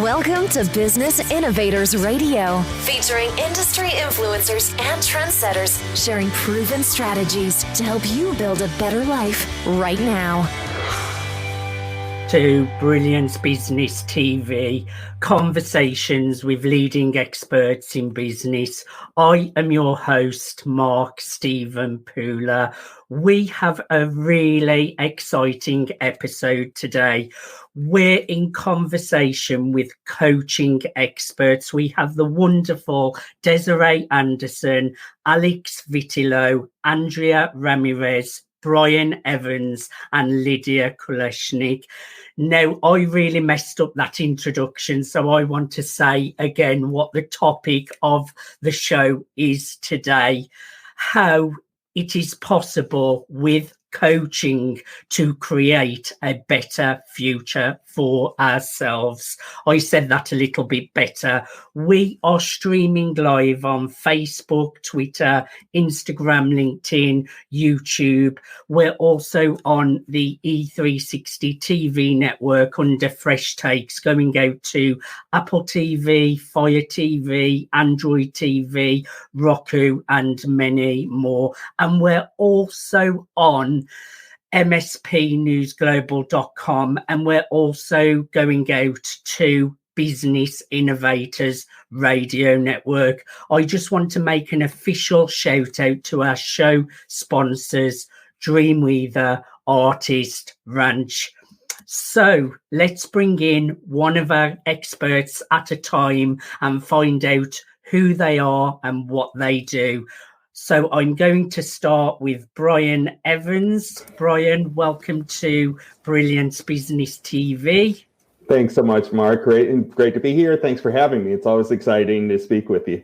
Welcome to Business Innovators Radio, featuring industry influencers and trendsetters sharing proven strategies to help you build a better life right now. To Brilliance Business TV, conversations with leading experts in business. I am your host, Mark Stephen Pooler. We have a really exciting episode today. We're in conversation with coaching experts. We have the wonderful Desiree Anderson, Alex Vitillo, Andrea Ramirez, Brian Evans and Lydia Kuleshnik. Now, I really messed up that introduction, so I want to say again what the topic of the show is today: how it is possible with coaching to create a better future for ourselves. I said that a little bit better. We are streaming live on Facebook, Twitter, Instagram, LinkedIn, YouTube. We're also on the E360 TV network under Fresh Takes, going out to Apple TV, Fire TV, Android TV, Roku, and many more. And we're also on mspnewsglobal.com, and we're also going out to Business Innovators Radio Network. I just want to make an official shout out to our show sponsors, Dreamweaver, Artist Ranch. So let's bring in one of our experts at a time and find out who they are and what they do. So I'm going to start with Brian Evans. Brian, welcome to Brilliance Business TV. Thanks so much, Mark. Great to be here. Thanks for having me. It's always exciting to speak with you.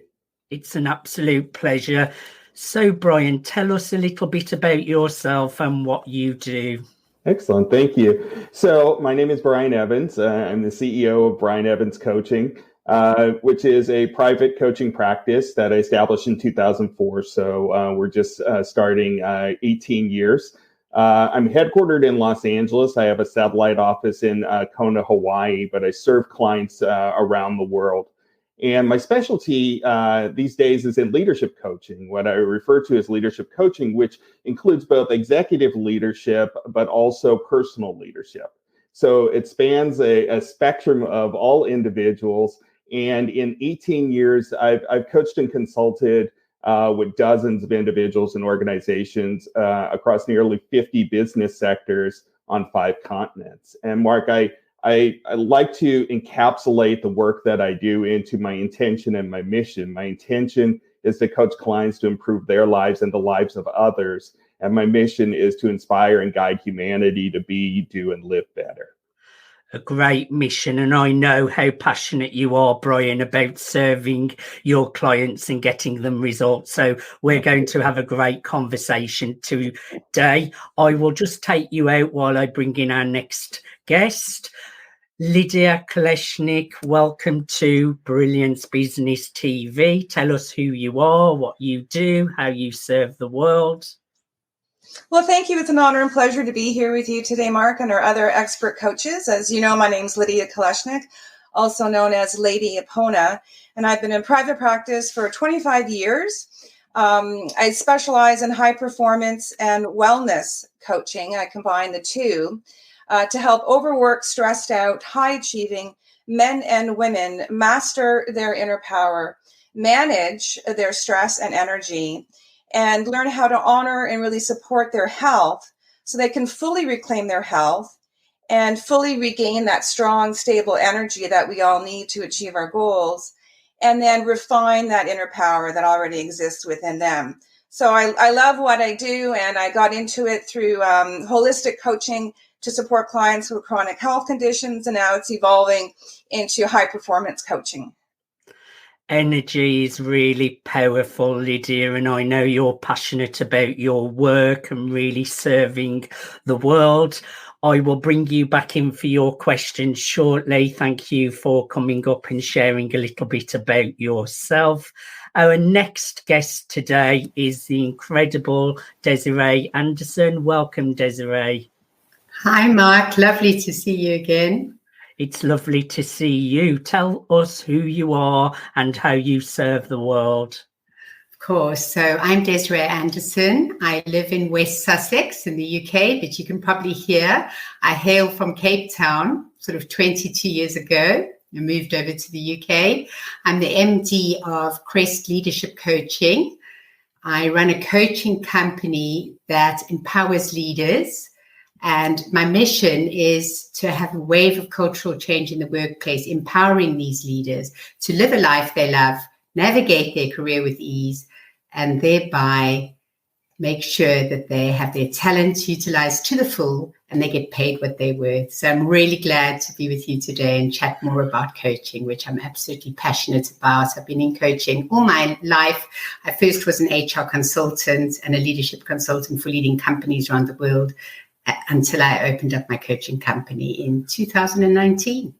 It's an absolute pleasure. So, Brian, tell us a little bit about yourself and what you do. Excellent. Thank you. So my name is Brian Evans. I'm the CEO of Brian Evans Coaching, which is a private coaching practice that I established in 2004. So we're just starting 18 years. I'm headquartered in Los Angeles. I have a satellite office in Kona, Hawaii, but I serve clients around the world. And my specialty these days is in leadership coaching, what I refer to as leadership coaching, which includes both executive leadership, but also personal leadership. So it spans a spectrum of all individuals. And in 18 years, I've coached and consulted with dozens of individuals and organizations across nearly 50 business sectors on 5 continents. And Mark, I like to encapsulate the work that I do into my intention and my mission. My intention is to coach clients to improve their lives and the lives of others. And my mission is to inspire and guide humanity to be, do, and live better. A great mission, and I know how passionate you are, Brian, about serving your clients and getting them results. So we're going to have a great conversation today. I will just take you out while I bring in our next guest. Lydia Kuleshnik, welcome to Brilliance Business TV. Tell us who you are, what you do, how you serve the world. Well, thank you. It's an honor and pleasure to be here with you today, Mark, and our other expert coaches. As you know, my name's Lydia Kuleshnik, also known as Lady Epona, and I've been in private practice for 25 years. I specialize in high performance and wellness coaching. I combine the two to help overworked, stressed out, high achieving men and women master their inner power, manage their stress and energy, and learn how to honor and really support their health so they can fully reclaim their health and fully regain that strong, stable energy that we all need to achieve our goals, and then refine that inner power that already exists within them. So I love what I do, and I got into it through holistic coaching to support clients with chronic health conditions, and now it's evolving into high performance coaching. Energy is really powerful, Lydia, and I know you're passionate about your work and really serving the world. I will bring you back in for your questions shortly. Thank you for coming up and sharing a little bit about yourself. Our next guest today is the incredible Desiree Anderson. Welcome, Desiree. Hi, Mark. Lovely to see you again. It's lovely to see you. Tell us who you are and how you serve the world. Of course. So I'm Desiree Anderson. I live in West Sussex in the UK, but you can probably hear I hail from Cape Town sort of 22 years ago. I moved over to the UK. I'm the MD of Crest Leadership Coaching. I run a coaching company that empowers leaders. And my mission is to have a wave of cultural change in the workplace, empowering these leaders to live a life they love, navigate their career with ease, and thereby make sure that they have their talents utilized to the full and they get paid what they're worth. So I'm really glad to be with you today and chat more about coaching, which I'm absolutely passionate about. I've been in coaching all my life. I first was an HR consultant and a leadership consultant for leading companies around the world until I opened up my coaching company in 2019.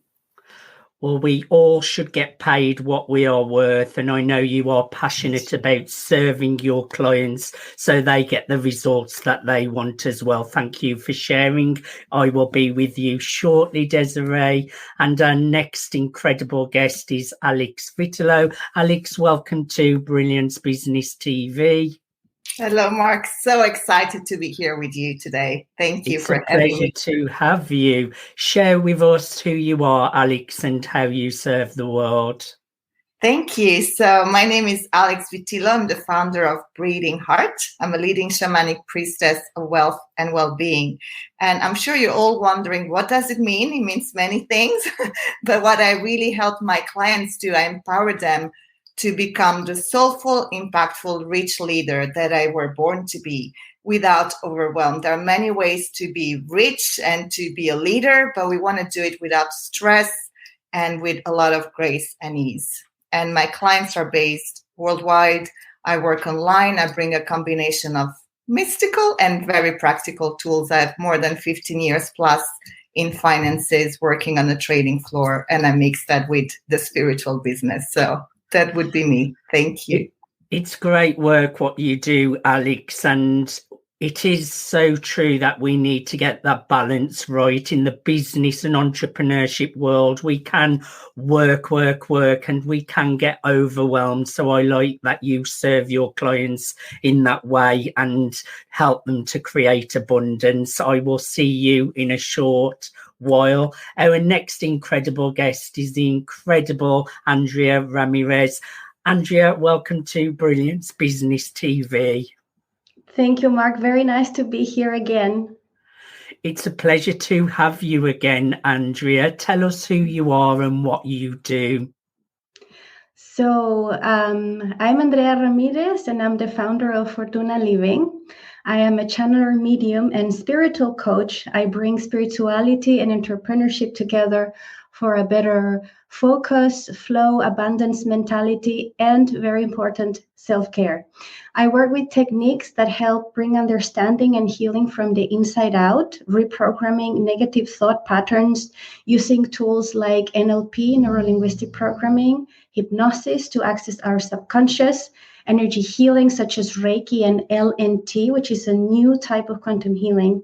Well, we all should get paid what we are worth. And I know you are passionate about serving your clients so they get the results that they want as well. Thank you for sharing. I will be with you shortly, Desiree. And our next incredible guest is Alex Vitilo. Alex, welcome to Brilliance Business TV. Hello, Mark. So excited to be here with you today. Thank you for having me. It's a pleasure to have you. Share with us who you are, Alex, and how you serve the world. Thank you. So my name is Alex Vitilo. I'm the founder of Breathing Heart. I'm a leading shamanic priestess of wealth and well-being. And I'm sure you're all wondering, what does it mean? It means many things. But what I really help my clients do, I empower them to become the soulful, impactful, rich leader that I were born to be without overwhelm. There are many ways to be rich and to be a leader, but we want to do it without stress and with a lot of grace and ease. And my clients are based worldwide. I work online. I bring a combination of mystical and very practical tools. I have more than 15 years plus in finances, working on the trading floor, and I mix that with the spiritual business. So that would be me. Thank you. It's great work what you do, Alex, and it is so true that we need to get that balance right in the business and entrepreneurship world. We can work, and we can get overwhelmed. So I like that you serve your clients in that way and help them to create abundance. I will see you in a short while. Our next incredible guest is the incredible Andrea Ramirez. Andrea, welcome to Brilliance Business TV. Thank you, Mark. Very nice to be here again. It's a pleasure to have you again, Andrea. Tell us who you are and what you do. So I'm Andrea Ramirez, and I'm the founder of Fortuna Living. I am a channeler, medium, and spiritual coach. I bring spirituality and entrepreneurship together for a better focus, flow, abundance mentality, and very important, self-care. I work with techniques that help bring understanding and healing from the inside out, reprogramming negative thought patterns using tools like NLP, neuro-linguistic programming, hypnosis to access our subconscious, energy healing such as Reiki and LNT, which is a new type of quantum healing.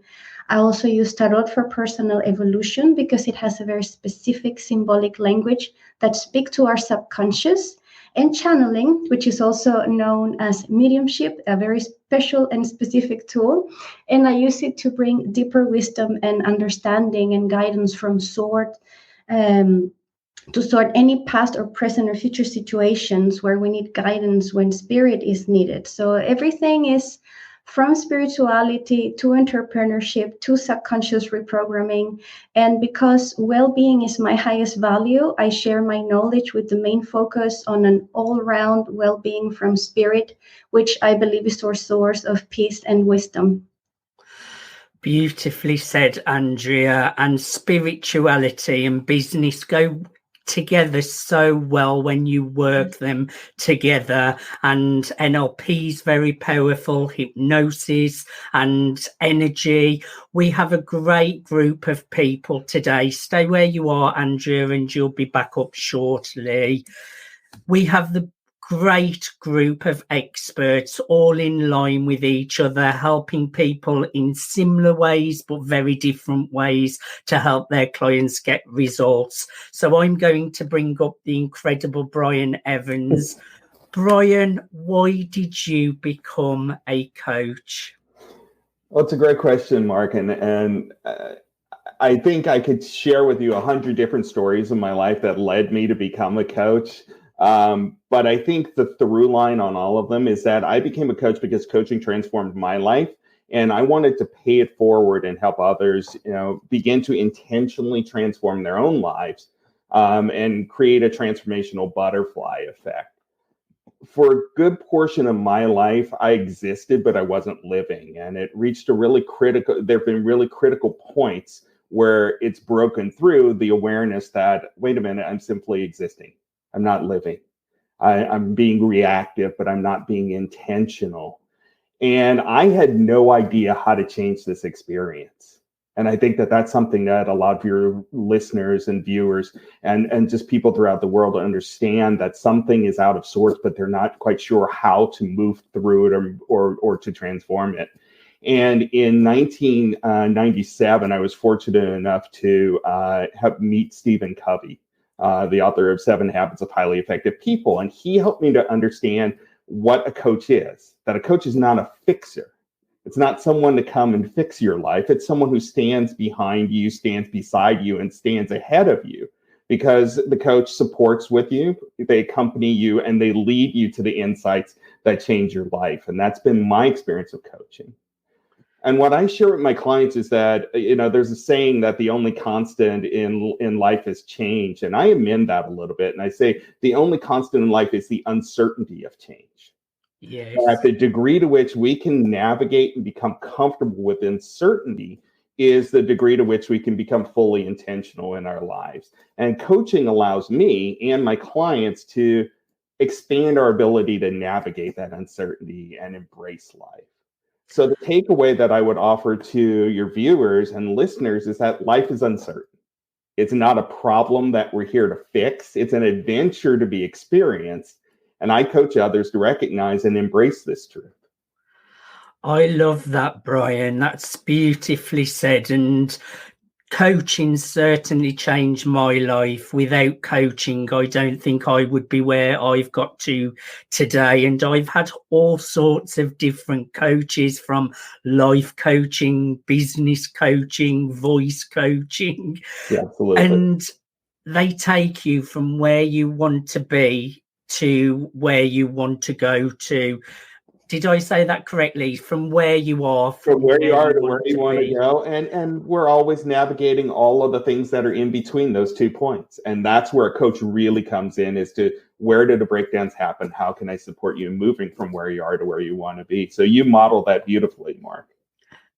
I also use tarot for personal evolution because it has a very specific symbolic language that speaks to our subconscious, and channeling, which is also known as mediumship, a very special and specific tool. And I use it to bring deeper wisdom and understanding and guidance from to sort any past or present or future situations where we need guidance when spirit is needed. So everything is from spirituality to entrepreneurship to subconscious reprogramming. And because well-being is my highest value, I share my knowledge with the main focus on an all-round well-being from spirit, which I believe is our source of peace and wisdom. Beautifully said, Andrea. And spirituality and business go together so well when you work them together, and NLP is very powerful, hypnosis and energy. We have a great group of people today. Stay where you are, Andrea, and you'll be back up shortly. We have the great group of experts, all in line with each other, helping people in similar ways, but very different ways to help their clients get results. So I'm going to bring up the incredible Brian Evans. Brian, why did you become a coach? Well, it's a great question, Mark. And I think I could share with you 100 different stories in my life that led me to become a coach. But I think the through line on all of them is that I became a coach because coaching transformed my life, and I wanted to pay it forward and help others, begin to intentionally transform their own lives, and create a transformational butterfly effect. For a good portion of my life, I existed, but I wasn't living, and it reached there have been really critical points where it's broken through the awareness that, wait a minute, I'm simply existing. I'm not living. I'm being reactive, but I'm not being intentional. And I had no idea how to change this experience. And I think that that's something that a lot of your listeners and viewers and just people throughout the world understand, that something is out of sorts, but they're not quite sure how to move through it or to transform it. And in 1997, I was fortunate enough to meet Stephen Covey, the author of 7 Habits of Highly Effective People. And he helped me to understand what a coach is, that a coach is not a fixer. It's not someone to come and fix your life. It's someone who stands behind you, stands beside you, and stands ahead of you, because the coach supports with you, they accompany you, and they lead you to the insights that change your life. And that's been my experience of coaching. And what I share with my clients is that, there's a saying that the only constant in life is change. And I amend that a little bit. And I say the only constant in life is the uncertainty of change. Yes. At the degree to which we can navigate and become comfortable with uncertainty is the degree to which we can become fully intentional in our lives. And coaching allows me and my clients to expand our ability to navigate that uncertainty and embrace life. So the takeaway that I would offer to your viewers and listeners is that life is uncertain. It's not a problem that we're here to fix. It's an adventure to be experienced. And I coach others to recognize and embrace this truth. I love that, Brian. That's beautifully said. And coaching certainly changed my life. Without coaching, I don't think I would be where I've got to today. And I've had all sorts of different coaches, from life coaching, business coaching, voice coaching. Yeah, absolutely. And they take you from where you want to be to where you want to go to. Did I say that correctly? From where you are, from where you are to where you want to go. And we're always navigating all of the things that are in between those 2 points. And that's where a coach really comes in, is to, where do the breakdowns happen? How can I support you in moving from where you are to where you want to be? So you model that beautifully, Mark.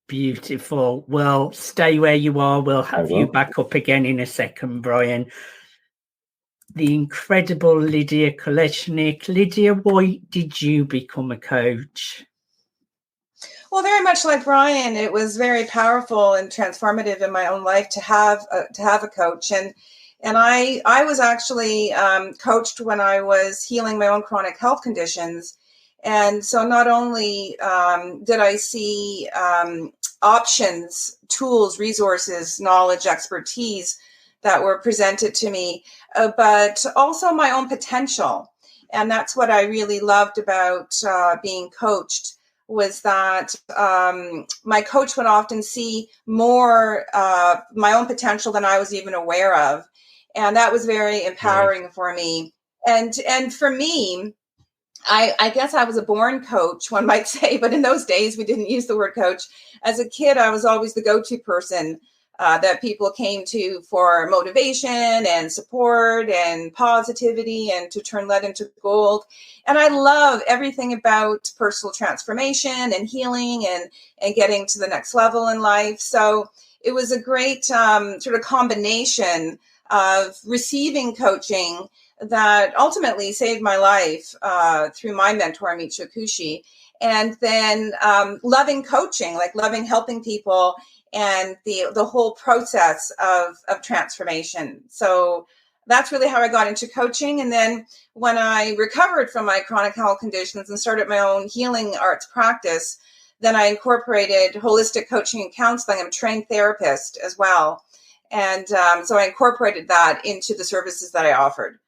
Beautiful. Well, stay where you are. We'll have you back up again in a second, Brian. The incredible Lydia Kolesnik. Lydia, why did you become a coach? Well, very much like Brian, it was very powerful and transformative in my own life to have a coach. And I was actually coached when I was healing my own chronic health conditions. And so not only did I see options, tools, resources, knowledge, expertise that were presented to me, but also my own potential. And that's what I really loved about being coached, was that my coach would often see more my own potential than I was even aware of. And that was very empowering for me. And for me, I guess I was a born coach, one might say, but in those days we didn't use the word coach. As a kid, I was always the go-to person that people came to for motivation and support and positivity and to turn lead into gold. And I love everything about personal transformation and healing and getting to the next level in life. So it was a great sort of combination of receiving coaching that ultimately saved my life through my mentor, Michio Kushi, and then loving coaching, like loving helping people and the whole process of transformation. So that's really how I got into coaching. And then when I recovered from my chronic health conditions and started my own healing arts practice, then I incorporated holistic coaching and counseling. I'm a trained therapist as well. And so I incorporated that into the services that I offered.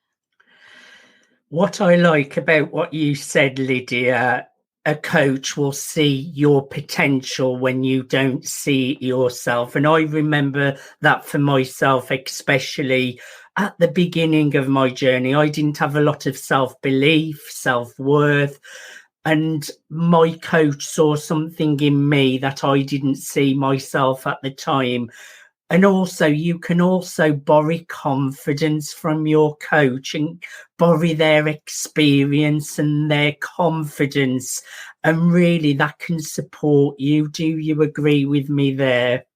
What I like about what you said, Lydia, a coach will see your potential when you don't see it yourself. And I remember that for myself, especially at the beginning of my journey. I didn't have a lot of self-belief, self-worth, and my coach saw something in me that I didn't see myself at the time. And also, you can also borrow confidence from your coach and borrow their experience and their confidence. And really, that can support you. Do you agree with me there?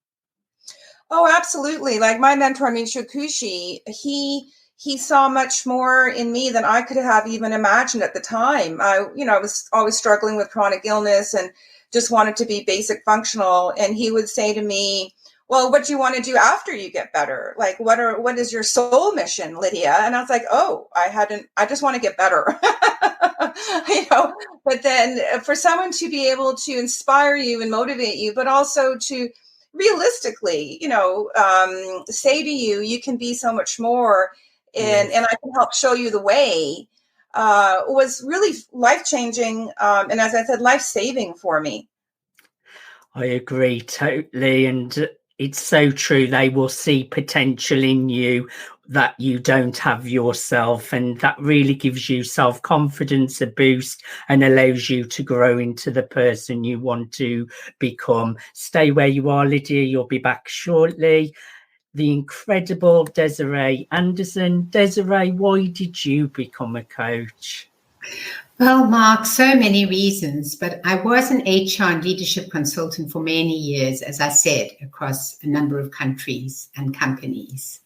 Oh, absolutely. Like my mentor, Michio Kushi, he saw much more in me than I could have even imagined at the time. I was always struggling with chronic illness and just wanted to be basic functional. And he would say to me, well, what do you want to do after you get better? Like, what is your soul mission, Lydia? And I was like, oh, I just want to get better. But then for someone to be able to inspire you and motivate you, but also to realistically, say to you, you can be so much more, and I can help show you the way, was really life-changing. And as I said, life-saving for me. I agree totally. And it's so true. They will see potential in you that you don't have yourself. And that really gives you self-confidence, a boost, and allows you to grow into the person you want to become. Stay where you are, Lydia. You'll be back shortly. The incredible Desiree Anderson. Desiree, why did you become a coach? Well, Mark, so many reasons, but I was an HR and leadership consultant for many years, as I said, across a number of countries and companies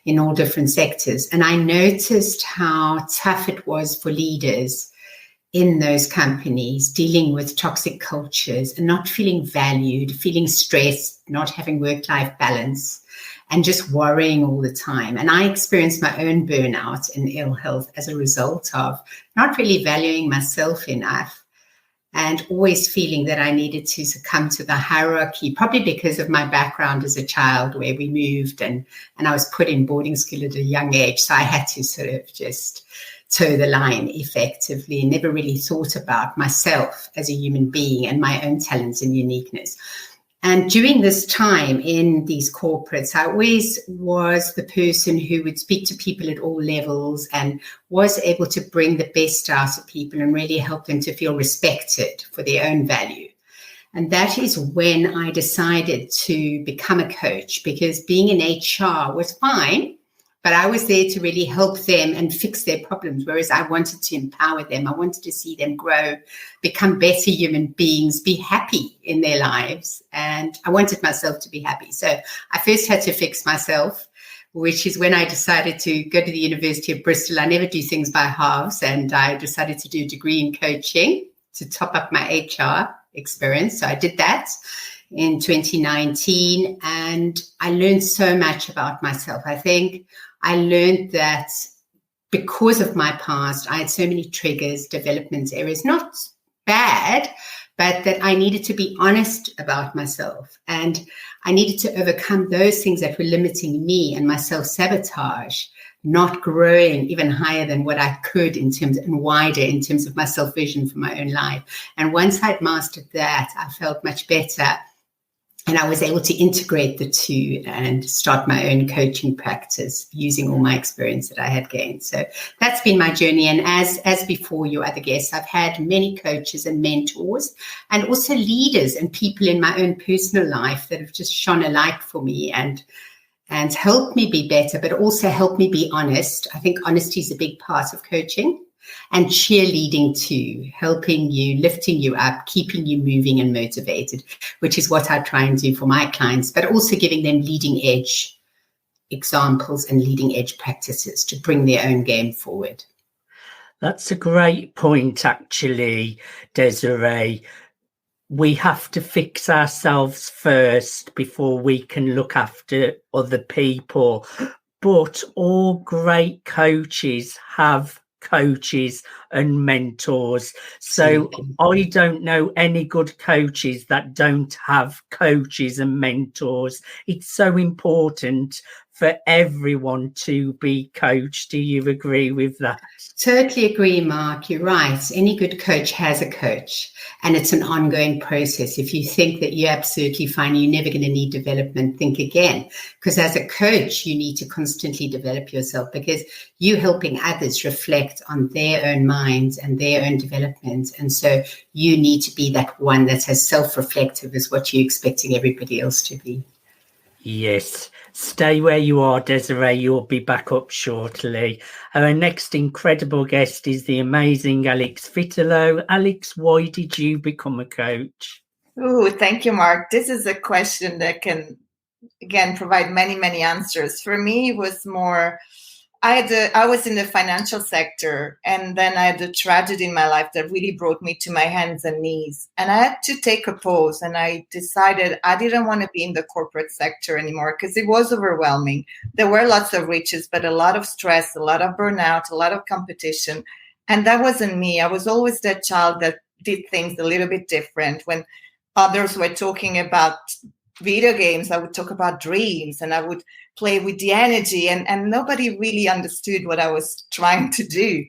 in all different sectors. And I noticed how tough it was for leaders in those companies dealing with toxic cultures and not feeling valued, feeling stressed, not having work-life balance, and just worrying all the time. And I experienced my own burnout and ill health as a result of not really valuing myself enough and always feeling that I needed to succumb to the hierarchy, probably because of my background as a child where we moved and I was put in boarding school at a young age. So I had to sort of just toe the line effectively and never really thought about myself as a human being and my own talents and uniqueness. And during this time in these corporates, I always was the person who would speak to people at all levels and was able to bring the best out of people and really help them to feel respected for their own value. And that is when I decided to become a coach, because being in HR was fine, but I was there to really help them and fix their problems, whereas I wanted to empower them. I wanted to see them grow, become better human beings, be happy in their lives. And I wanted myself to be happy. So I first had to fix myself, which is when I decided to go to the University of Bristol. I never do things by halves. And I decided to do a degree in coaching to top up my HR experience. So I did that in 2019. And I learned so much about myself. I think I learned that because of my past, I had so many triggers, development areas, not bad, but that I needed to be honest about myself. And I needed to overcome those things that were limiting me and my self-sabotage, not growing even higher than what I could in terms and wider in terms of my self-vision for my own life. And once I'd mastered that, I felt much better. And I was able to integrate the two and start my own coaching practice using all my experience that I had gained. So that's been my journey. And as before your other guests, I've had many coaches and mentors and also leaders and people in my own personal life that have just shone a light for me and helped me be better, but also helped me be honest. I think honesty is a big part of coaching. And cheerleading too, helping you, lifting you up, keeping you moving and motivated, which is what I try and do for my clients, but also giving them leading edge examples and leading edge practices to bring their own game forward. That's a great point, actually, Desiree. We have to fix ourselves first before we can look after other people. but all great coaches have coaches and mentors. So I don't know any good coaches that don't have coaches and mentors. It's so important for everyone to be coached. Do you agree with that? Totally agree, Mark. You're right. Any good coach has a coach, and it's an ongoing process. If you think that you're absolutely fine, you're never going to need development, think again. Because as a coach, you need to constantly develop yourself, because you're helping others reflect on their own minds and their own development. And so you need to be that one that's as self-reflective as what you're expecting everybody else to be. Yes. Stay where you are, Desiree. You'll be back up shortly. Our next incredible guest is the amazing Alex Fitolo. Alex, why did you become a coach? Oh, thank you, Mark. This is a question that can, again, provide many, many answers. For me, it was more, I was in the financial sector, and then I had a tragedy in my life that really brought me to my hands and knees. And I had to take a pause, and I decided I didn't want to be in the corporate sector anymore because it was overwhelming. There were lots of riches, but a lot of stress, a lot of burnout, a lot of competition. And that wasn't me. I was always that child that did things a little bit different. When others were talking about video games, I would talk about dreams, and I would play with the energy, and nobody really understood what I was trying to do.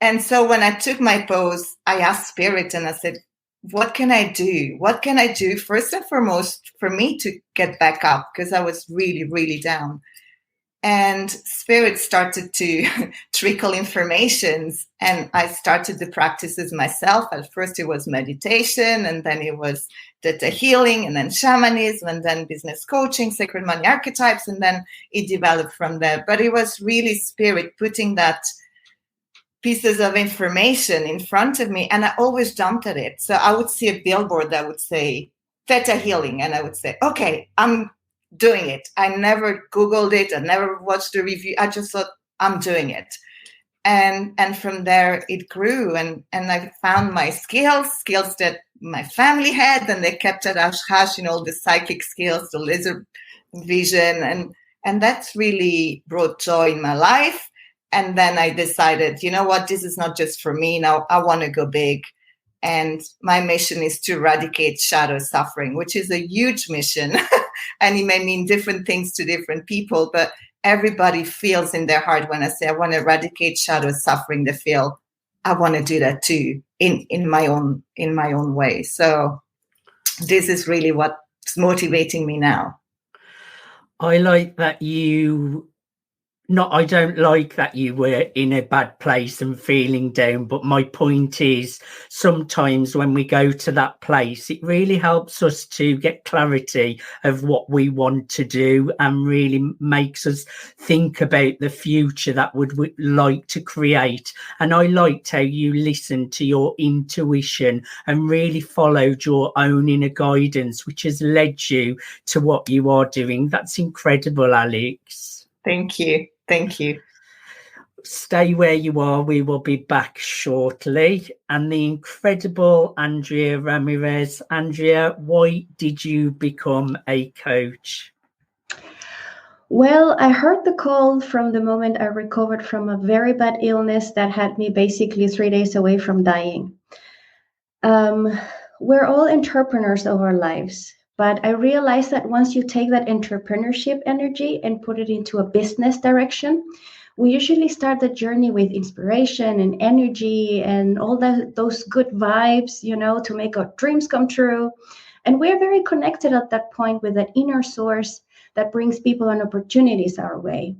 And so when I took my pause, I asked Spirit, and I said, what can I do? What can I do first and foremost for me to get back up? Because I was really, really down. And Spirit started to trickle informations, and I started the practices myself. At first it was meditation, and then it was theta healing, and then shamanism, and then business coaching, Sacred Money Archetypes, and then it developed from there. But it was really Spirit putting that pieces of information in front of me, and I always jumped at it. So I would see a billboard that would say theta healing, and I would say, okay, I'm doing it. I never Googled it. I never watched the review. I just thought, I'm doing it. And from there it grew, and I found my skills that my family had, and they kept at hush, the psychic skills, the laser vision, and that's really brought joy in my life. And then I decided, you know what, this is not just for me. Now I want to go big. And my mission is to eradicate shadow suffering, which is a huge mission. And it may mean different things to different people, but everybody feels in their heart when I say I want to eradicate shadow suffering, they feel I want to do that too in my own way. So this is really what's motivating me now. I like that I don't like that you were in a bad place and feeling down, but my point is sometimes when we go to that place, it really helps us to get clarity of what we want to do, and really makes us think about the future that we'd like to create. And I liked how you listened to your intuition and really followed your own inner guidance, which has led you to what you are doing. That's incredible, Alex. Thank you. Thank you. Stay where you are. We will be back shortly. And the incredible Andrea Ramirez. Andrea, why did you become a coach? Well, I heard the call from the moment I recovered from a very bad illness that had me basically 3 days away from dying. We're all entrepreneurs of our lives. But I realized that once you take that entrepreneurship energy and put it into a business direction, we usually start the journey with inspiration and energy and all those good vibes, to make our dreams come true. And we're very connected at that point with that inner source that brings people and opportunities our way.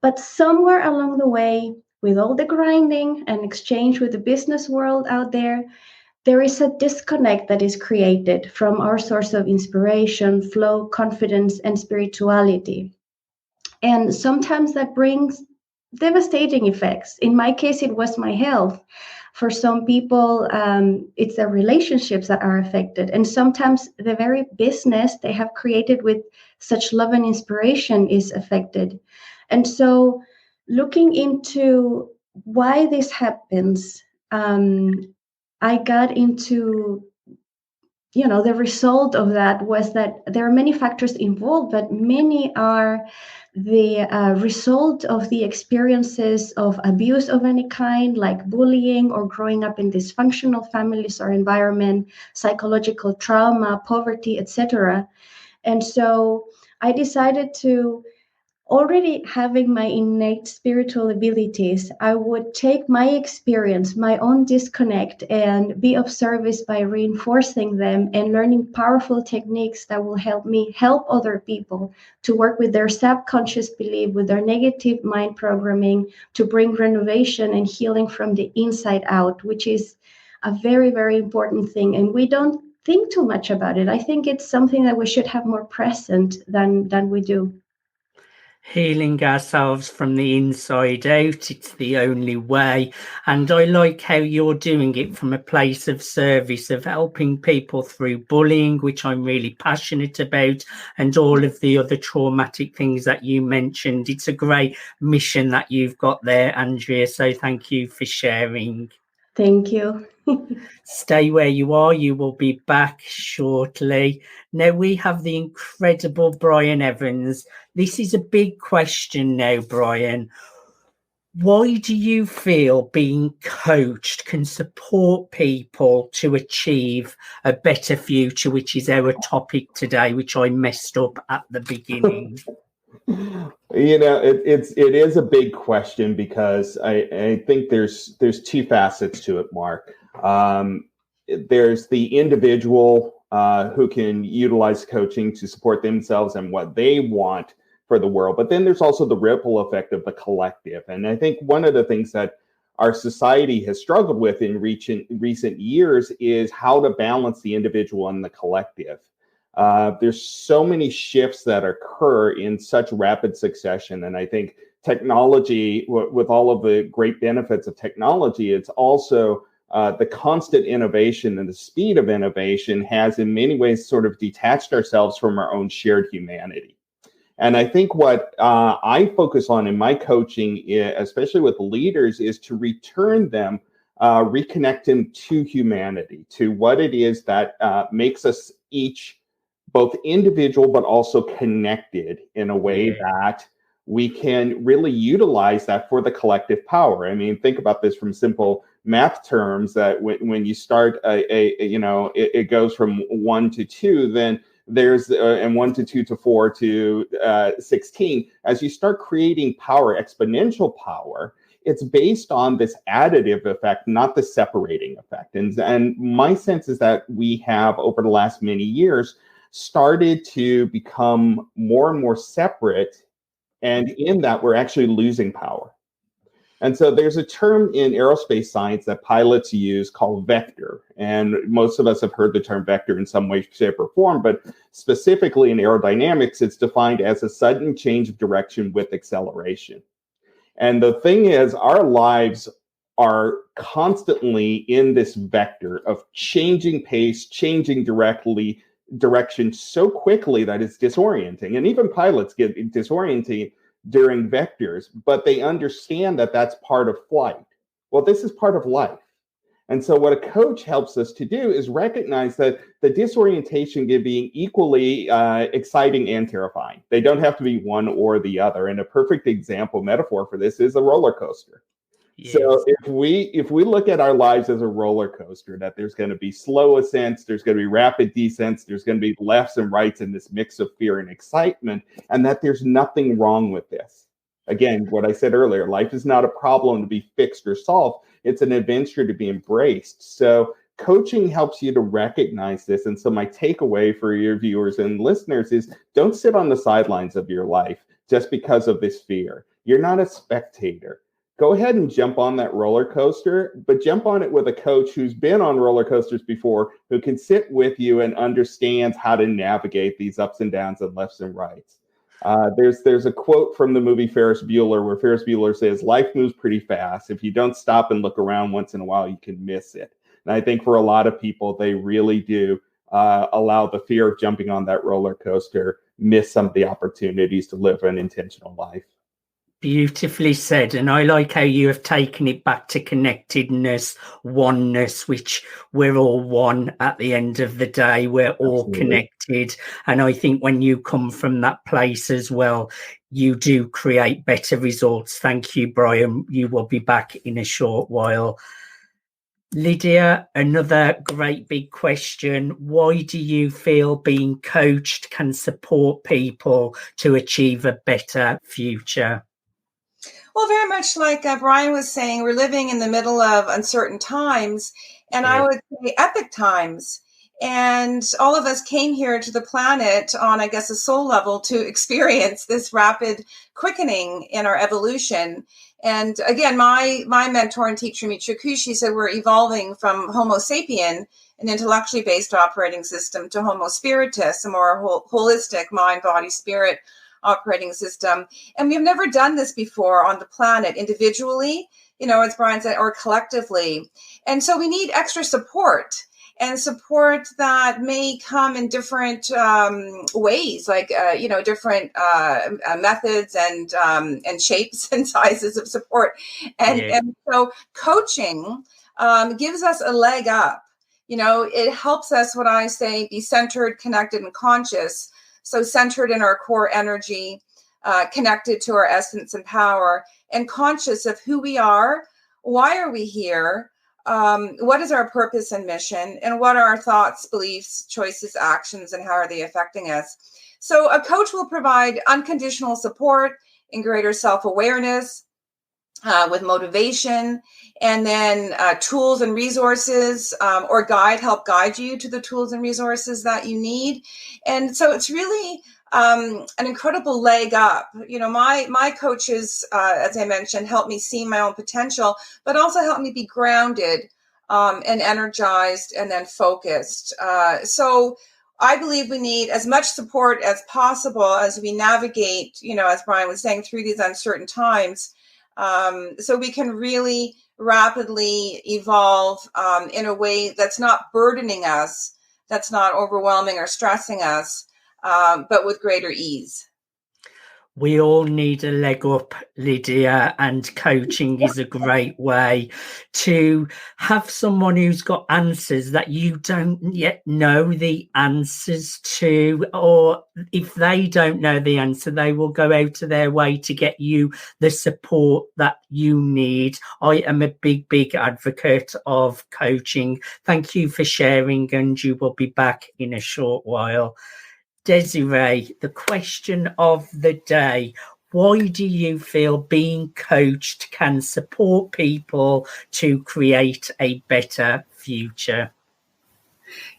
But somewhere along the way, with all the grinding and exchange with the business world out there is a disconnect that is created from our source of inspiration, flow, confidence, and spirituality. And sometimes that brings devastating effects. In my case, it was my health. For some people, it's their relationships that are affected. And sometimes the very business they have created with such love and inspiration is affected. And so looking into why this happens, I got into the result of that was that there are many factors involved, but many are the result of the experiences of abuse of any kind, like bullying or growing up in dysfunctional families or environment, psychological trauma, poverty, etc. And so I decided to, already having my innate spiritual abilities, I would take my experience, my own disconnect, and be of service by reinforcing them and learning powerful techniques that will help me help other people to work with their subconscious belief, with their negative mind programming, to bring renovation and healing from the inside out, which is a very, very important thing. And we don't think too much about it. I think it's something that we should have more present than we do. Healing ourselves from the inside out, it's the only way. And I like how you're doing it from a place of service, of helping people through bullying, which I'm really passionate about, and all of the other traumatic things that you mentioned. It's a great mission that you've got there, Andrea, so thank you for sharing. Thank you. Stay where you are. You will be back shortly. Now we have the incredible Brian Evans. This is a big question now, Brian. Why do you feel being coached can support people to achieve a better future, which is our topic today, which I messed up at the beginning? It is a big question because I think there's two facets to it, Mark. There's the individual who can utilize coaching to support themselves and what they want for the world. But then there's also the ripple effect of the collective. And I think one of the things that our society has struggled with in recent years is how to balance the individual and the collective. There's so many shifts that occur in such rapid succession. And I think technology, with all of the great benefits of technology, it's also the constant innovation and the speed of innovation has in many ways sort of detached ourselves from our own shared humanity. And I think what I focus on in my coaching, especially with leaders, is to return them, reconnect them to humanity, to what it is that makes us each both individual, but also connected in a way that we can really utilize that for the collective power. I mean, think about this from simple math terms, that when you start it goes from 1 to 2, then there's and 1 to 2 to 4 to 16. As you start creating power, exponential power, it's based on this additive effect, not the separating effect. And my sense is that we have, over the last many years, started to become more and more separate. And in that, we're actually losing power. And so there's a term in aerospace science that pilots use called vector. And most of us have heard the term vector in some way, shape, or form. But specifically in aerodynamics, it's defined as a sudden change of direction with acceleration. And the thing is, our lives are constantly in this vector of changing pace, changing direction so quickly that it's disorienting. And even pilots get disorienting during vectors, but they understand that that's part of flight. Well, this is part of life. And so what a coach helps us to do is recognize that the disorientation can be equally exciting and terrifying. They don't have to be one or the other. And a perfect example, metaphor for this is a roller coaster. Yes. So if we look at our lives as a roller coaster, that there's going to be slow ascents, there's going to be rapid descents, there's going to be lefts and rights in this mix of fear and excitement, and that there's nothing wrong with this. Again, what I said earlier, life is not a problem to be fixed or solved. It's an adventure to be embraced. So coaching helps you to recognize this. And so my takeaway for your viewers and listeners is, don't sit on the sidelines of your life just because of this fear. You're not a spectator. Go ahead and jump on that roller coaster, but jump on it with a coach who's been on roller coasters before, who can sit with you and understands how to navigate these ups and downs and lefts and rights. There's a quote from the movie Ferris Bueller where Ferris Bueller says, life moves pretty fast. If you don't stop and look around once in a while, you can miss it. And I think for a lot of people, they really do allow the fear of jumping on that roller coaster, miss some of the opportunities to live an intentional life. Beautifully said. And I like how you have taken it back to connectedness, oneness, which we're all one at the end of the day. We're all Absolutely. connected. And I think when you come from that place as well, you do create better results. Thank you, Brian. You will be back in a short while. Lydia, another great big question. Why do you feel being coached can support people to achieve a better future? Well, very much like Brian was saying, we're living in the middle of uncertain times, and I would say epic times. And all of us came here to the planet on, I guess, a soul level to experience this rapid quickening in our evolution. And again, my mentor and teacher, Michio Kushi, said we're evolving from Homo sapien, an intellectually based operating system, to Homo spiritus, a more holistic mind, body, spirit operating system. And we've never done this before on the planet individually, as Brian said, or collectively. And so we need extra support, and support that may come in different ways, like, different methods and shapes and sizes of support. And so coaching gives us a leg up. It helps us, what I say, be centered, connected, and conscious. So centered in our core energy, connected to our essence and power, and conscious of who we are, why are we here, what is our purpose and mission, and what are our thoughts, beliefs, choices, actions, and how are they affecting us. So a coach will provide unconditional support and greater self-awareness with motivation, and then tools and resources, or help guide you to the tools and resources that you need. And so it's really an incredible leg up. My coaches, as I mentioned, help me see my own potential, but also help me be grounded and energized and then focused. So I believe we need as much support as possible as we navigate, as Brian was saying, through these uncertain times. So we can really rapidly evolve in a way that's not burdening us, that's not overwhelming or stressing us, but with greater ease. We all need a leg up, Lydia, and coaching is a great way to have someone who's got answers that you don't yet know the answers to, or if they don't know the answer, they will go out of their way to get you the support that you need. I am a big advocate of coaching. Thank you for sharing, and you will be back in a short while. Desiree, the question of the day: why do you feel being coached can support people to create a better future?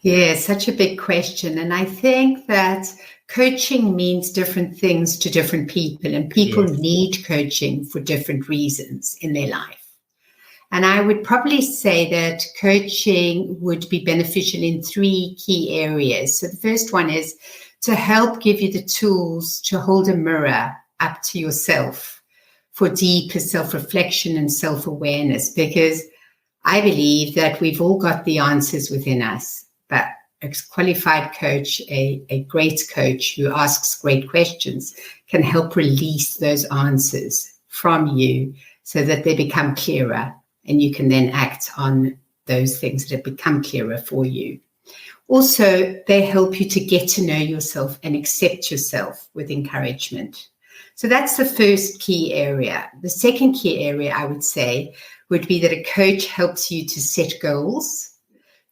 Yeah, such a big question. And I think that coaching means different things to different people, and people need coaching for different reasons in their life. And I would probably say that coaching would be beneficial in 3 key areas. So the first one is to help give you the tools to hold a mirror up to yourself for deeper self-reflection and self-awareness, because I believe that we've all got the answers within us, but a qualified coach, a great coach who asks great questions, can help release those answers from you so that they become clearer, and you can then act on those things that have become clearer for you. Also, they help you to get to know yourself and accept yourself with encouragement. So that's the first key area. The second key area, I would say, would be that a coach helps you to set goals,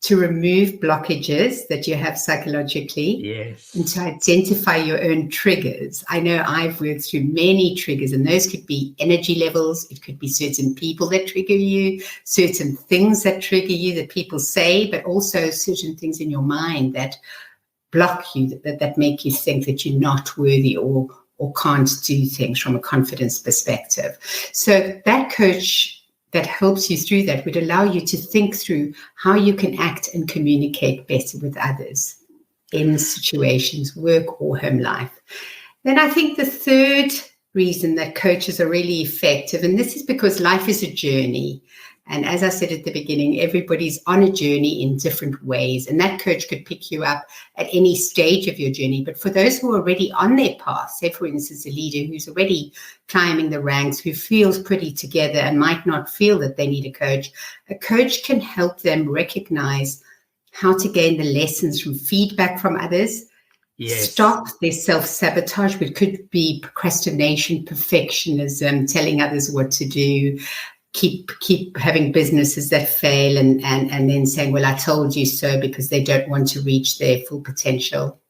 to remove blockages that you have psychologically, and to identify your own triggers. I know I've worked through many triggers, and those could be energy levels. It could be certain people that trigger you, certain things that trigger you that people say, but also certain things in your mind that block you, that make you think that you're not worthy or can't do things from a confidence perspective. So that coach that helps you through that would allow you to think through how you can act and communicate better with others in situations, work or home life. Then I think the third reason that coaches are really effective, and this is because life is a journey. And as I said at the beginning, everybody's on a journey in different ways. And that coach could pick you up at any stage of your journey. But for those who are already on their path, say, for instance, a leader who's already climbing the ranks, who feels pretty together and might not feel that they need a coach can help them recognize how to gain the lessons from feedback from others. Yes. Stop their self-sabotage, which could be procrastination, perfectionism, telling others what to do, keep having businesses that fail and then saying, well, I told you so, because they don't want to reach their full potential.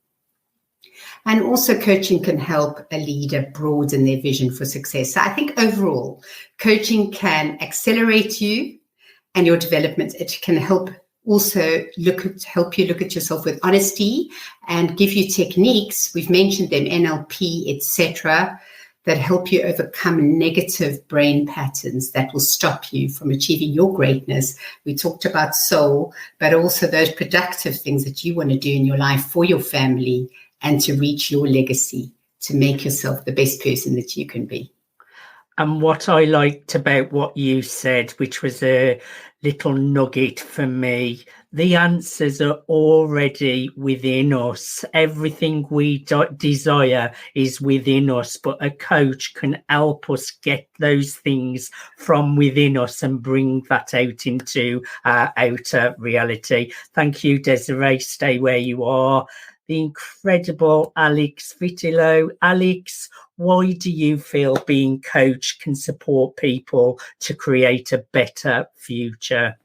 And also coaching can help a leader broaden their vision for success. So I think overall, coaching can accelerate you and your development. It can help also help you look at yourself with honesty and give you techniques. We've mentioned them, NLP, etc., that help you overcome negative brain patterns that will stop you from achieving your greatness. We talked about soul, but also those productive things that you want to do in your life for your family and to reach your legacy, to make yourself the best person that you can be. And what I liked about what you said, which was a little nugget for me, the answers are already within us. Everything we desire is within us, but a coach can help us get those things from within us and bring that out into our outer reality. Thank you, Desiree. Stay where you are. The incredible Alex Vitillo. Alex, why do you feel being coached can support people to create a better future?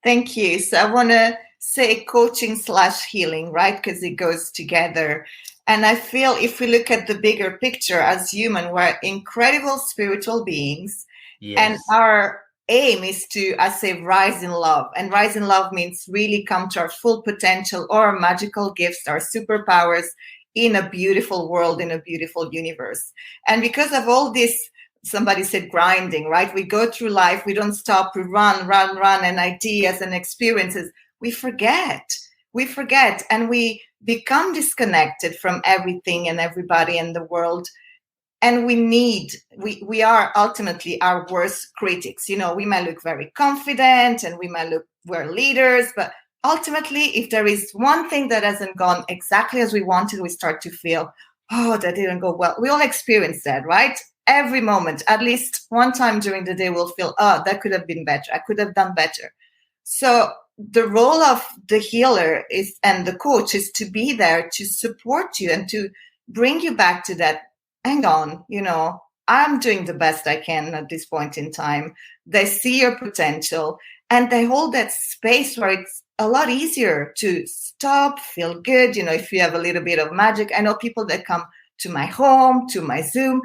Thank you. So I want to say coaching / healing, right? Because it goes together. And I feel if we look at the bigger picture as human, we're incredible spiritual beings. Yes. And our aim is to, I say, rise in love. And rise in love means really come to our full potential, our magical gifts, our superpowers in a beautiful world, in a beautiful universe. And because of all this, somebody said grinding, right? We go through life, we don't stop, we run, and ideas and experiences. We forget, and we become disconnected from everything and everybody in the world. And we are ultimately our worst critics. You know, we might look very confident and we might look, we're leaders, but ultimately, if there is one thing that hasn't gone exactly as we wanted, we start to feel, oh, that didn't go well. We all experience that, right? Every moment, at least one time during the day, we'll feel, oh, that could have been better. I could have done better. So the role of the healer and the coach is to be there to support you and to bring you back to that. Hang on, you know, I'm doing the best I can at this point in time. They see your potential and they hold that space where it's a lot easier to stop, feel good. You know, if you have a little bit of magic, I know people that come to my home, to my Zoom,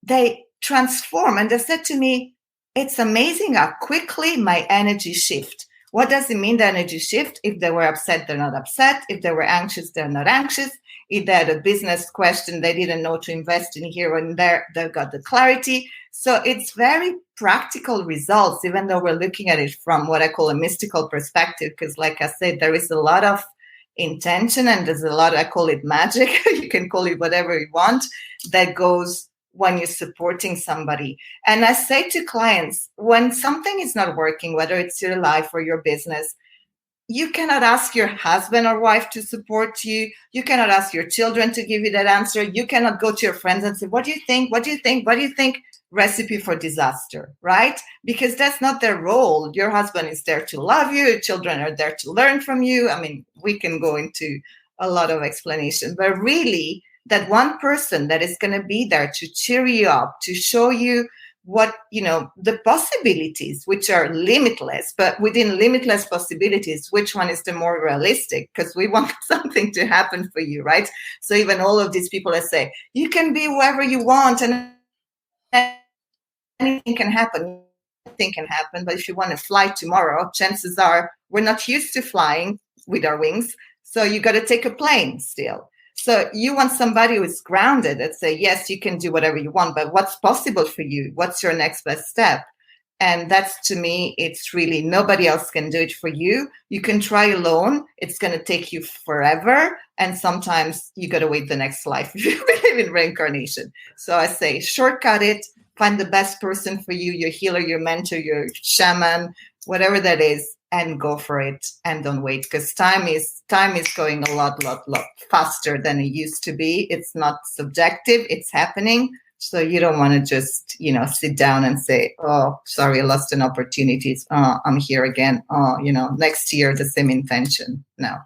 they transform. And they said to me, it's amazing how quickly my energy shift. What does it mean, the energy shift? If they were upset, they're not upset. If they were anxious, they're not anxious. If they had a business question, they didn't know to invest in here and there, they've got the clarity. So it's very practical results, even though we're looking at it from what I call a mystical perspective, because like I said, there is a lot of intention and there's a lot, I call it magic. You can call it whatever you want, that goes when you're supporting somebody. And I say to clients, when something is not working, whether it's your life or your business, you cannot ask your husband or wife to support you. You cannot ask your children to give you that answer. You cannot go to your friends and say, what do you think? What do you think? What do you think? Recipe for disaster, right? Because that's not their role. Your husband is there to love you. Your children are there to learn from you. I mean, we can go into a lot of explanation, but really that one person that is going to be there to cheer you up, to show you what, you know, the possibilities, which are limitless, but within limitless possibilities, which one is the more realistic? Because we want something to happen for you, right? So even all of these people that say, you can be whoever you want and anything can happen. Anything can happen, but if you want to fly tomorrow, chances are we're not used to flying with our wings. So you got to take a plane still. So you want somebody who is grounded and say, yes, you can do whatever you want, but what's possible for you? What's your next best step? And that's, to me, it's really nobody else can do it for you. You can try alone. It's going to take you forever. And sometimes you got to wait the next life if you believe in reincarnation. So I say, shortcut it, find the best person for you, your healer, your mentor, your shaman, whatever that is, and go for it, and don't wait, because time is going a lot faster than it used to be. It's not subjective, it's happening. So you don't want to just, sit down and say, oh, sorry, I lost an opportunity. I'm here again. Oh, next year, the same intention. No.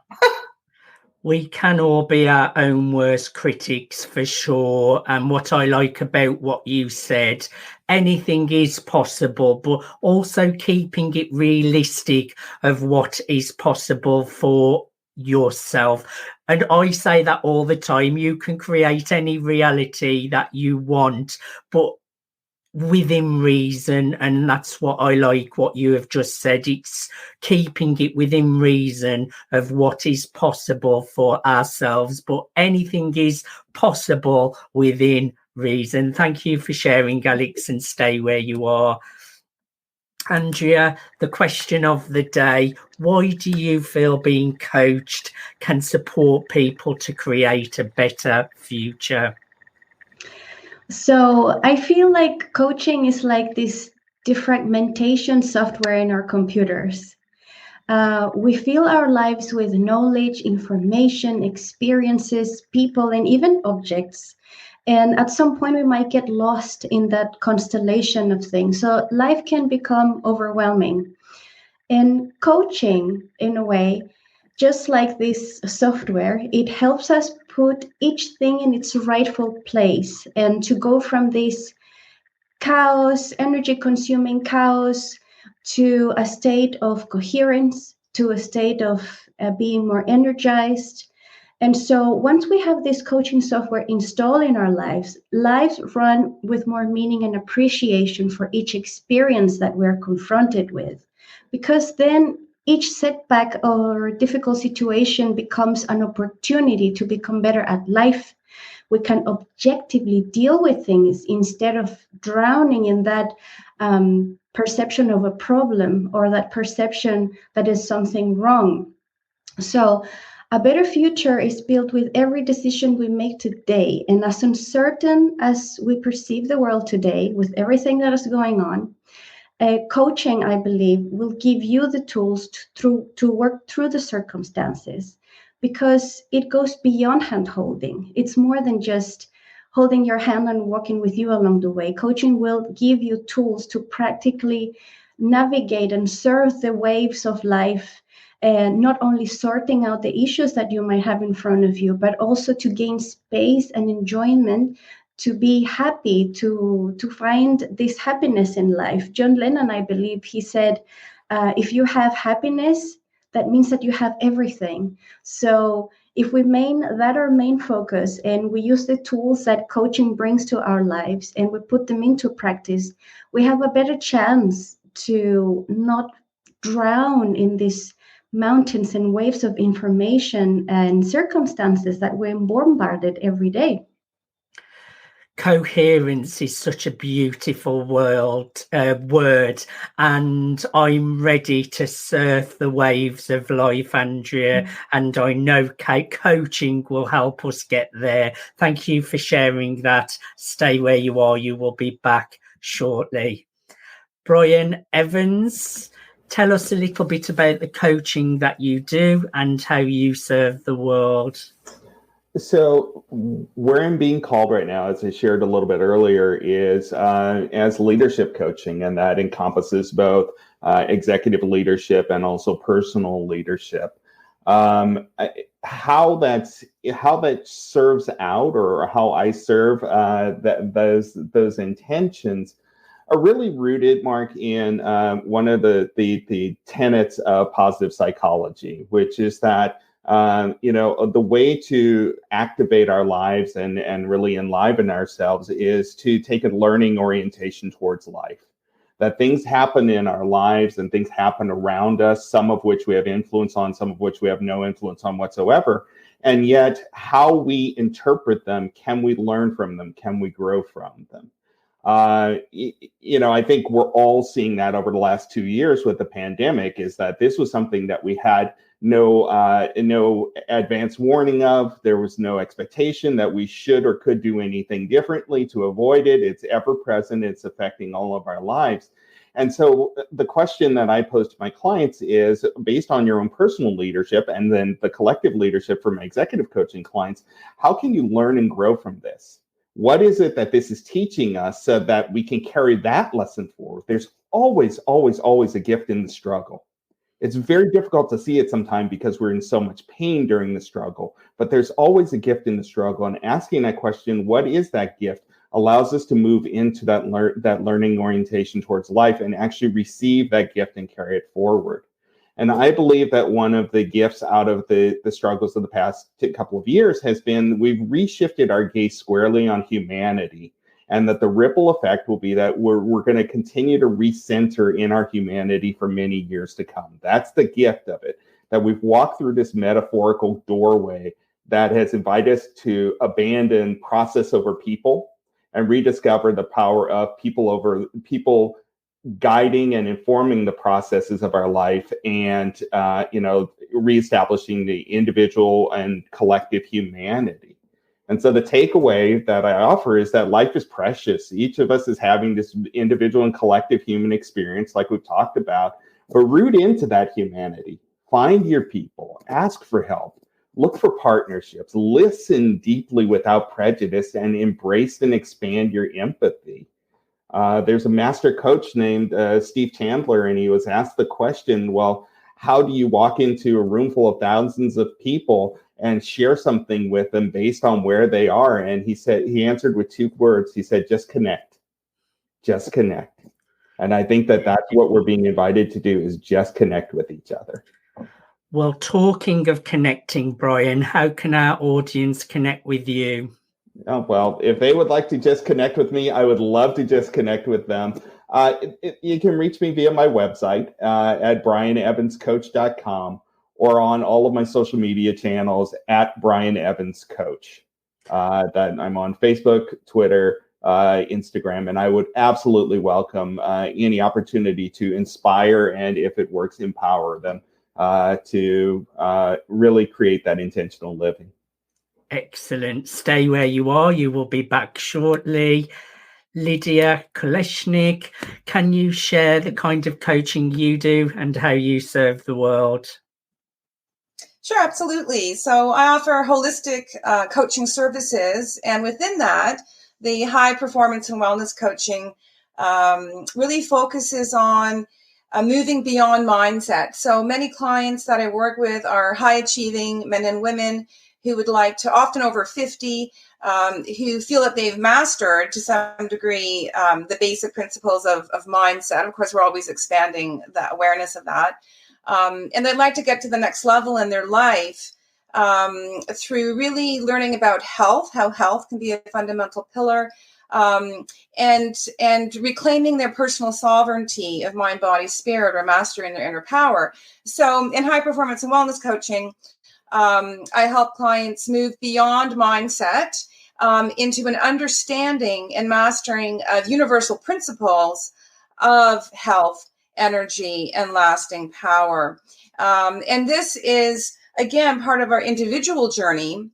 We can all be our own worst critics for sure. And what I like about what you said, anything is possible, but also keeping it realistic of what is possible for yourself. And I say that all the time. You can create any reality that you want, but within reason. And that's what I like what you have just said. It's keeping it within reason of what is possible for ourselves, but anything is possible within reason. Thank you for sharing, Alex, and stay where you are. Andrea, the question of the day: why do you feel being coached can support people to create a better future? So I feel like coaching is like this defragmentation software in our computers. We fill our lives with knowledge, information, experiences, people, and even objects. And at some point, we might get lost in that constellation of things. So life can become overwhelming. And coaching, in a way, just like this software, it helps us put each thing in its rightful place and to go from this chaos, energy-consuming chaos, to a state of coherence, to a state of being more energized. And so once we have this coaching software installed in our lives run with more meaning and appreciation for each experience that we're confronted with, because then each setback or difficult situation becomes an opportunity to become better at life. We can objectively deal with things instead of drowning in that perception of a problem or that perception that is something wrong. So a better future is built with every decision we make today. And as uncertain as we perceive the world today, with everything that is going on, coaching, I believe, will give you the tools to work through the circumstances, because it goes beyond hand-holding. It's more than just holding your hand and walking with you along the way. Coaching will give you tools to practically navigate and surf the waves of life, and not only sorting out the issues that you might have in front of you, but also to gain space and enjoyment, to be happy, to find this happiness in life. John Lennon, I believe, he said, if you have happiness, that means that you have everything. So if we main that our main focus, and we use the tools that coaching brings to our lives, and we put them into practice, we have a better chance to not drown in these mountains and waves of information and circumstances that we're bombarded every day. Coherence is such a beautiful word, and I'm ready to surf the waves of life, Andrea, and I know coaching will help us get there. Thank you for sharing that. Stay where you are. You will be back shortly. Brian Evans, tell us a little bit about the coaching that you do and how you serve the world. So where I'm being called right now, as I shared a little bit earlier, is as leadership coaching, and that encompasses both executive leadership and also personal leadership. How that serves out, or how I serve those intentions, are really rooted, Mark, in one of the tenets of positive psychology, which is that the way to activate our lives and really enliven ourselves is to take a learning orientation towards life. That things happen in our lives and things happen around us, some of which we have influence on, some of which we have no influence on whatsoever. And yet how we interpret them, can we learn from them? Can we grow from them? I think we're all seeing that over the last 2 years with the pandemic, is that this was something that we had no advance warning of. There was no expectation that we should or could do anything differently to avoid it. It's ever present. It's affecting all of our lives. And so the question that I pose to my clients is, based on your own personal leadership and then the collective leadership for my executive coaching clients, how can you learn and grow from this? What is it that this is teaching us so that we can carry that lesson forward? There's always, always, always a gift in the struggle. It's very difficult to see it sometimes because we're in so much pain during the struggle, but there's always a gift in the struggle. And asking that question, what is that gift, allows us to move into that learning orientation towards life and actually receive that gift and carry it forward. And I believe that one of the gifts out of the struggles of the past couple of years has been we've reshifted our gaze squarely on humanity, and that the ripple effect will be that we're going to continue to recenter in our humanity for many years to come. That's the gift of it, that we've walked through this metaphorical doorway that has invited us to abandon process over people and rediscover the power of people over people, guiding and informing the processes of our life, and reestablishing the individual and collective humanity. And so the takeaway that I offer is that life is precious. Each of us is having this individual and collective human experience, like we've talked about, but root into that humanity. Find your people, ask for help, look for partnerships, listen deeply without prejudice, and embrace and expand your empathy. There's a master coach named Steve Chandler, and he was asked the question, well, how do you walk into a room full of thousands of people and share something with them based on where they are? And he answered with 2 words. He said, just connect. Just connect. And I think that that's what we're being invited to do, is just connect with each other. Well, talking of connecting, Brian, how can our audience connect with you? Oh, well, if they would like to just connect with me, I would love to just connect with them. You can reach me via my website at brianevanscoach.com, or on all of my social media channels at Brian Evans Coach. That I'm on Facebook, Twitter, Instagram, and I would absolutely welcome any opportunity to inspire, and if it works, empower them to really create that intentional living. Excellent. Stay where you are. You will be back shortly. Lydia Koleshnik, can you share the kind of coaching you do and how you serve the world? Sure, absolutely. So I offer holistic coaching services, and within that, the high performance and wellness coaching really focuses on moving beyond mindset. So many clients that I work with are high achieving men and women who would like to, often over 50, who feel that they've mastered to some degree the basic principles of mindset. Of course, we're always expanding the awareness of that. And they'd like to get to the next level in their life through really learning about health, how health can be a fundamental pillar, and reclaiming their personal sovereignty of mind, body, spirit, or mastering their inner power. So in high performance and wellness coaching, I help clients move beyond mindset into an understanding and mastering of universal principles of health, energy, and lasting power. And this is, again, part of our individual journey,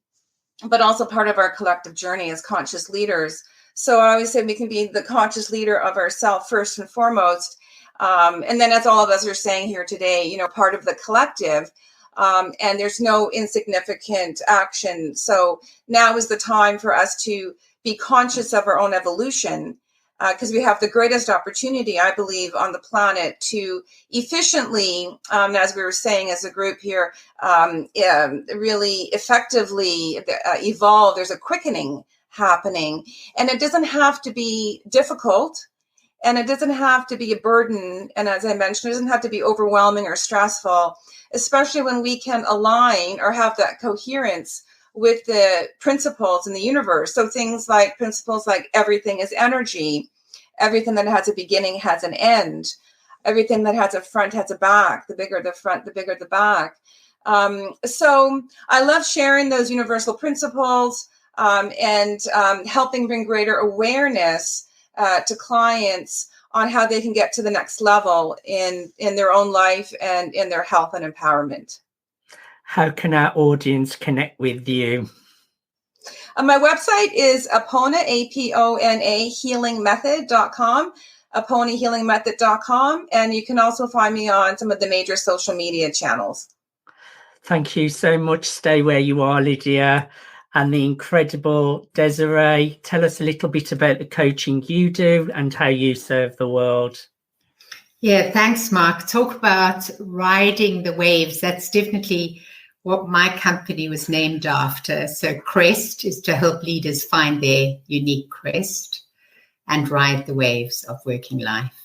but also part of our collective journey as conscious leaders. So I always say we can be the conscious leader of ourselves first and foremost. And then, as all of us are saying here today, part of the collective. And there's no insignificant action. So now is the time for us to be conscious of our own evolution, because we have the greatest opportunity, I believe, on the planet to efficiently, as we were saying as a group here, really effectively evolve. There's a quickening happening, and it doesn't have to be difficult. And it doesn't have to be a burden. And as I mentioned, it doesn't have to be overwhelming or stressful, especially when we can align or have that coherence with the principles in the universe. So principles like everything is energy, everything that has a beginning has an end, everything that has a front has a back, the bigger the front, the bigger the back. So I love sharing those universal principles and helping bring greater awareness to clients on how they can get to the next level in their own life and in their health and empowerment. How can our audience connect with you? My website is Apona, A-P-O-N-A, healingmethod.com, AponaHealingMethod.com, and you can also find me on some of the major social media channels. Thank you so much. Stay where you are, Lydia. And the incredible Desiree, tell us a little bit about the coaching you do and how you serve the world. Yeah, thanks, Mark. Talk about riding the waves. That's definitely what my company was named after. So Crest is to help leaders find their unique crest and ride the waves of working life.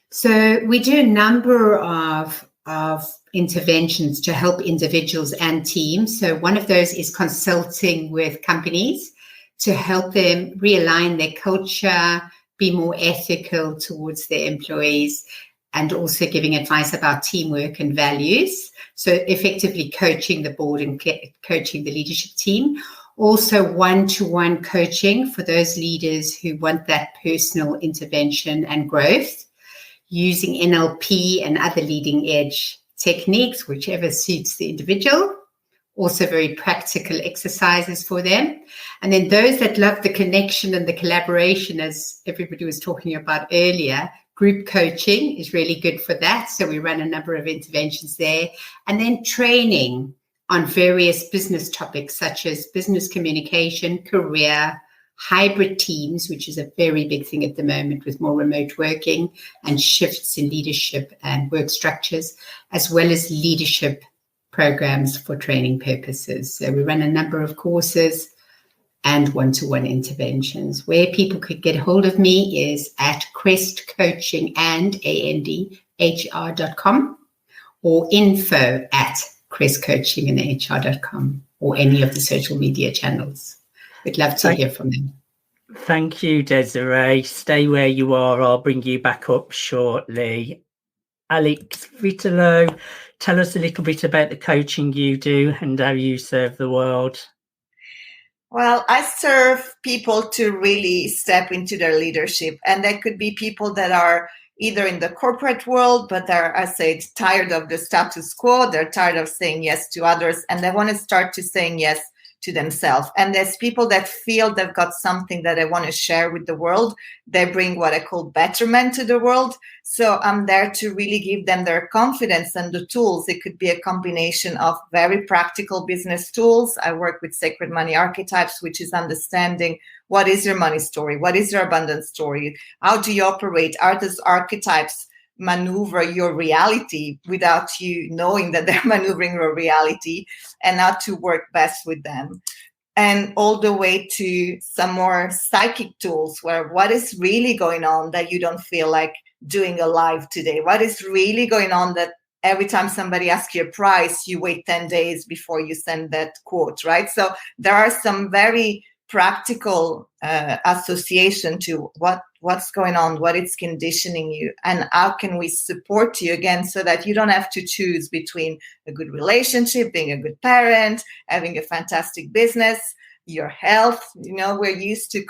So we do a number of interventions to help individuals and teams. So one of those is consulting with companies to help them realign their culture, be more ethical towards their employees, and also giving advice about teamwork and values. So effectively coaching the board and coaching the leadership team. Also one-to-one coaching for those leaders who want that personal intervention and growth, using NLP and other leading edge techniques, whichever suits the individual. Also very practical exercises for them. And then those that love the connection and the collaboration, as everybody was talking about earlier, group coaching is really good for that. So we run a number of interventions there. And then training on various business topics such as business communication, career, hybrid teams, which is a very big thing at the moment with more remote working and shifts in leadership and work structures, as well as leadership programs for training purposes. So we run a number of courses and one-to-one interventions. Where people could get hold of me is at crestcoachingandhr.com or info@crestcoachingandhr.com or any of the social media channels. We'd love to hear from them. Thank you, Desiree. Stay where you are. I'll bring you back up shortly. Alex Vitalo, tell us a little bit about the coaching you do and how you serve the world. Well, I serve people to really step into their leadership. And that could be people that are either in the corporate world, but they're, I say, tired of the status quo. They're tired of saying yes to others, and they want to start to saying yes to themselves. And there's people that feel they've got something that they want to share with the world. They bring what I call betterment to the world. So I'm there to really give them their confidence and the tools. It could be a combination of very practical business tools. I work with Sacred Money Archetypes, which is understanding what is your money story? What is your abundance story? How do you operate? Are those archetypes maneuver your reality without you knowing that they're maneuvering your reality, and how to work best with them? And all the way to some more psychic tools where what is really going on that you don't feel like doing a live today? What is really going on that every time somebody asks you a price, you wait 10 days before you send that quote, right? So there are some very practical association to what's going on, what it's conditioning you, and how can we support you again so that you don't have to choose between a good relationship, being a good parent, having a fantastic business, your health. You know, we're used to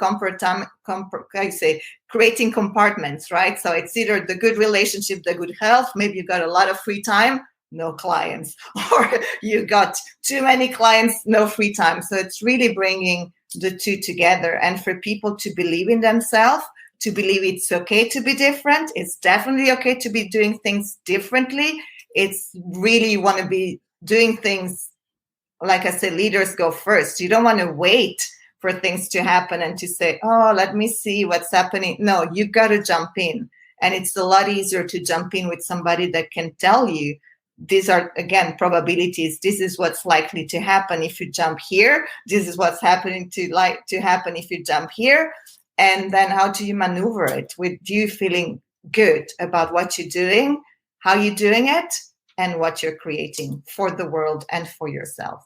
creating compartments, right? So it's either the good relationship, the good health, maybe you got a lot of free time, no clients, or you got too many clients, no free time. So it's really bringing the two together, and for people to believe in themselves, to believe it's okay to be different. It's definitely okay to be doing things differently. It's really, you want to be doing things, like I said, leaders go first. You don't want to wait for things to happen and to say, oh, let me see what's happening. No, you got to jump in. And it's a lot easier to jump in with somebody that can tell you, these are, again, probabilities. This is what's likely to happen if you jump here. This is what's happening to happen if you jump here. And then how do you maneuver it with you feeling good about what you're doing, how you're doing it, and what you're creating for the world and for yourself.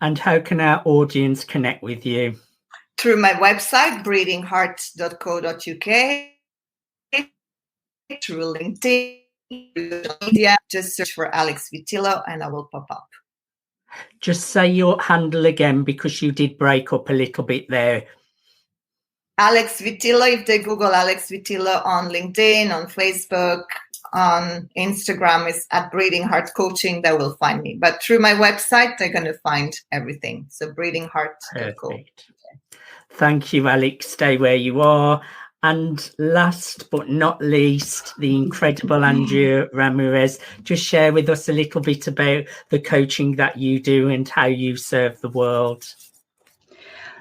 And how can our audience connect with you? Through my website, breathingheart.co.uk, through LinkedIn, media, just search for Alex Vitillo and I will pop up. Just say your handle again, because you did break up a little bit there. Alex Vitillo. If they Google Alex Vitillo on LinkedIn, on Facebook, on Instagram, is at Breathing Heart Coaching, they will find me. But through my website, they're going to find everything. So breathingheart.co. Perfect. Thank you, Alex. Stay where you are. And last but not least, the incredible Andrea Ramirez. Just share with us a little bit about the coaching that you do and how you serve the world.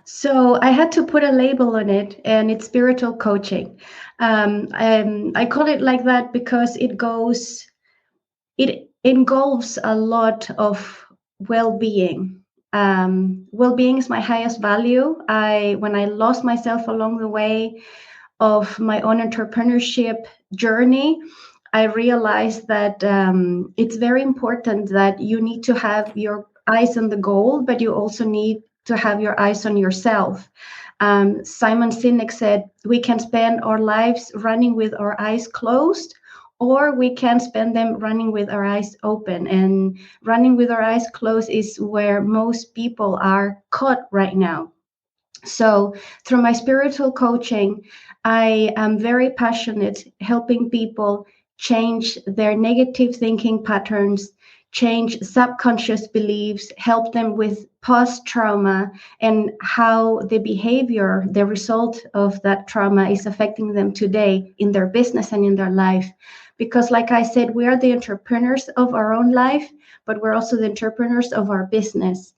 So I had to put a label on it, and it's spiritual coaching. I call it like that because it engulfs a lot of well-being. Well-being is my highest value. When I lost myself along the way of my own entrepreneurship journey, I realized that it's very important that you need to have your eyes on the goal, but you also need to have your eyes on yourself. Simon Sinek said, we can spend our lives running with our eyes closed, or we can spend them running with our eyes open. And running with our eyes closed is where most people are caught right now. So through my spiritual coaching, I am very passionate helping people change their negative thinking patterns, change subconscious beliefs, help them with past trauma and how the behavior, the result of that trauma is affecting them today in their business and in their life. Because like I said, we are the entrepreneurs of our own life, but we're also the entrepreneurs of our business.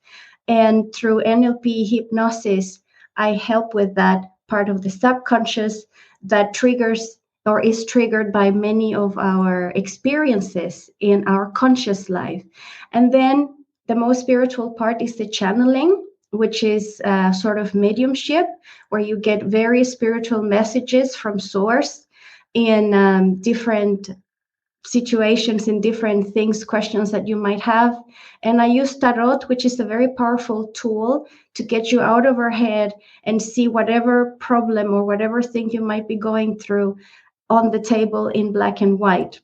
And through NLP hypnosis, I help with that part of the subconscious that triggers or is triggered by many of our experiences in our conscious life. And then the most spiritual part is the channeling, which is sort of mediumship, where you get various spiritual messages from source in different situations, in different things, questions that you might have. And I use tarot, which is a very powerful tool to get you out of our head and see whatever problem or whatever thing you might be going through on the table in black and white.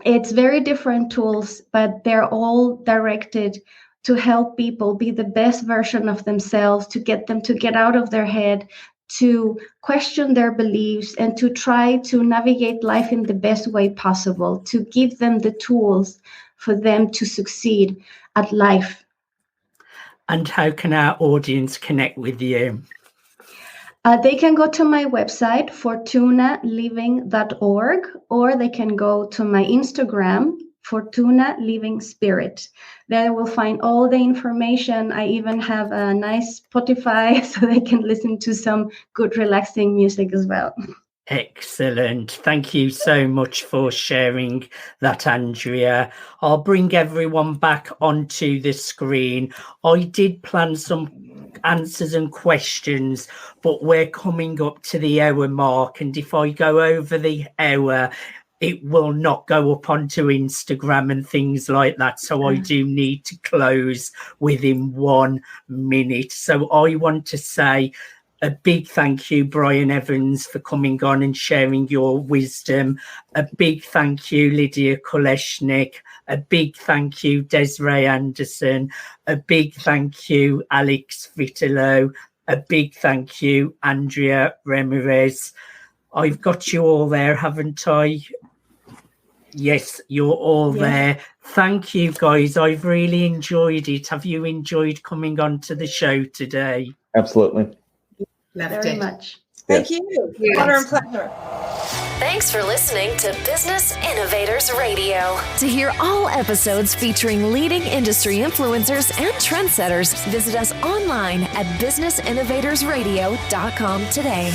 It's very different tools, but they're all directed to help people be the best version of themselves, to get them to get out of their head, to question their beliefs, and to try to navigate life in the best way possible, to give them the tools for them to succeed at life. And how can our audience connect with you? They can go to my website, fortunaliving.org, or they can go to my Instagram, Fortuna Living Spirit. There they will find all the information. I even have a nice Spotify so they can listen to some good relaxing music as well. Excellent. Thank you so much for sharing that, Andrea. I'll bring everyone back onto the screen. I did plan some answers and questions, but we're coming up to the hour mark, and if I go over the hour, it will not go up onto Instagram and things like that. So I do need to close within 1 minute. So I want to say a big thank you, Brian Evans, for coming on and sharing your wisdom. A big thank you, Lydia Koleshnik. A big thank you, Desiree Anderson. A big thank you, Alex Vitillo. A big thank you, Andrea Ramirez. I've got you all there, haven't I? Yes, you're all there. Thank you, guys. I've really enjoyed it. Have you enjoyed coming on to the show today? Absolutely. Very much. Thank you. Honor and pleasure. Thanks for listening to Business Innovators Radio. To hear all episodes featuring leading industry influencers and trendsetters, visit us online at businessinnovatorsradio.com today.